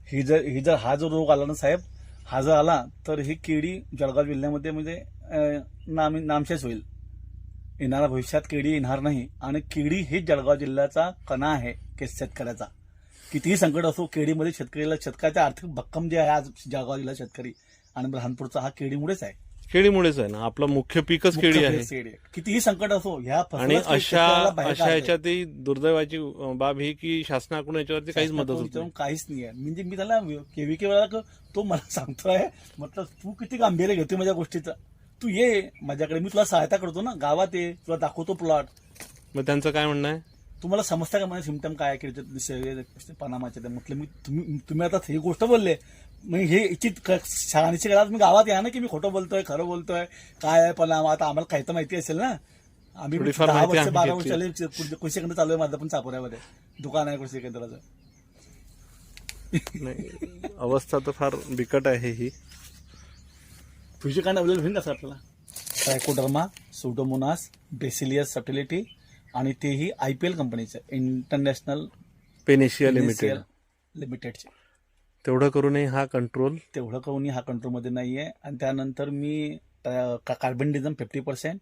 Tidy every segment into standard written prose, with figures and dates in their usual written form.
ही जर हा जो रोग आला ना साहेब, हा जर आला तर ही केळी जळगाव जिल्ह्यामध्ये म्हणजे नामशेष होईल. येणाऱ्या भविष्यात केळी येणार नाही. आणि केळी ही जळगाव जिल्ह्याचा कणा आहे शेतकऱ्याचा. कितीही संकट असो, केळीमध्ये शेतकऱ्याचा आर्थिक भक्कम जे आहे आज जळगाव जिल्हा शेतकरी आणि लहानपूरचा हा केळीमुळेच आहे. केळीमुळेच आहे ना, आपलं मुख्य पीकच केळी आहे. कितीही संकट असो ह्या आणि अशा ह्याच्यातही दुर्दैवाची बाब ही की शासनाकडून याच्यावरती काहीच मदत होत नाही. काहीच नाही आहे. म्हणजे मी त्याला केव्हीके वेळा तो मला सांगतोय, म्हटलं तू किती गांभीर्य घेते माझ्या गोष्टीचं, तू ये माझ्याकडे, मी तुला सहायता करतो ना, गावात ये, तुला दाखवतो प्लॉट. मग त्यांचं काय म्हणणं आहे? तुम्हाला समजता का माझे सिमटम काय आहे पनामाचे? म्हटलं मी तुम्ही आता ही गोष्ट बोलले, मग हे शहाणीची गळा मी गावात या ना की मी खोटं बोलतोय खरं बोलतोय काय आहे पनामा. आता आम्हाला काही तर माहिती असेल ना, आम्ही 10 वर्ष 12 वर्ष कृषी केंद्र चालू आहे माझं पण चापोऱ्यामध्ये दुकान आहे कृषी केंद्राचं. अवस्था तर फार बिकट आहे ही. कृषी कांड अवेलेबल होईल का आपल्याला? ट्रायकोडर्मा, सुडोमोनास, बेसिलियस सबटिलिटी आणि तेही IPL कंपनीचं इंटरनॅशनल पेनेशिया लिमिटेडचे. तेवढं करूनही हा कंट्रोलमध्ये नाहीये. आणि त्यानंतर मी कार्बनडिझम 50%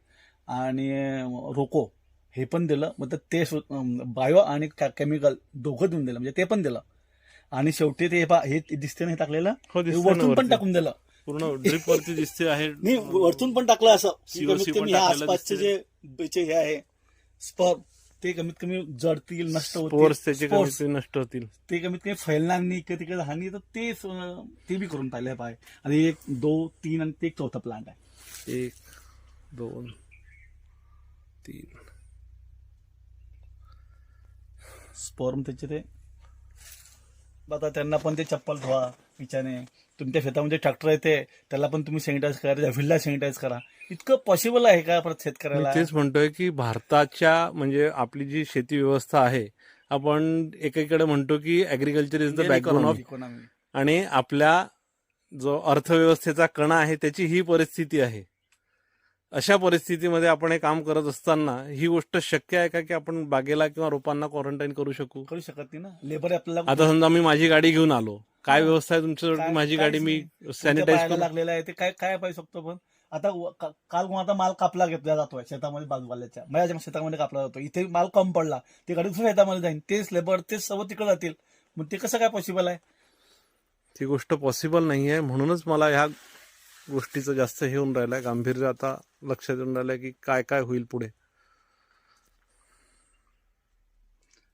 आणि रोको हे पण दिलं. मग ते बायो आणि केमिकल दोघं देऊन दिलं, म्हणजे ते पण दिलं. आणि शेवटी ते हे दिसते ना हे टाकलेलं, वरतून पण टाकून दिलं. पूर्ण ड्रिप वरती दिसते आहे. मी वरतून पण टाकलं असं, कमीत कमी आसपासचे जे हे आहे स्पर्म ते कमीत कमी जडतील, नष्ट होतील, नष्ट होतील, ते कमीत कमी फैलणार नाही इकडे तिकडे हानी. तर ते बी करून पाहिलं पाहिजे. आणि 1, 2, 3 आणि ते एक चौथा प्लांट आहे. 1, 2, 3 स्पर्म त्याचे ते. आता त्यांना पण ते चप्पल धुवा विचाने. तुमच्या शेतामध्ये ट्रॅक्टर येते त्याला पण तुम्ही सॅनिटाईज करा, फील्डला सॅनिटाईज करा. इतकं पॉसिबल आहे का परत शेतकऱ्याला? तेच म्हणतोय की भारताच्या म्हणजे आपली जी शेती व्यवस्था आहे, आपण एकीकडे म्हणतो की agriculture is the backbone of economy, आणि आपल्या जो अर्थव्यवस्थेचा कणा आहे त्याची ही परिस्थिती आहे. अशा परिस्थितीमध्ये आपण हे काम करत असताना ही गोष्ट शक्य आहे का की आपण बागेला किंवा रोपांना क्वारंटाईन करू शकत नाही ना. लेबर आपल्याला आता समजा मी माझी गाडी घेऊन आलो, काय व्यवस्था आहे तुमच्याजवळ? माझी गाडी मी सॅनिटाईज लागलेलं आहे ते काय पाहिजे शकतो. पण आता काल आता माल कापला घेतला जातोय शेतामध्ये, बाजूवाल्याच्या माझ्या शेतामध्ये कापला जातो. इथे माल कम पडला, ते गाडी दुसऱ्या शेतामध्ये जाईल, तेच लेबर तेच सर्व तिकडे जातील. मग ते कसं काय पॉसिबल आहे? ती गोष्ट पॉसिबल नाही आहे. म्हणूनच मला ह्या गोष्टीचं जास्त हे होऊन राहिलंय, गांभीर्य आता लक्षात येऊन राहिलंय की काय काय होईल पुढे.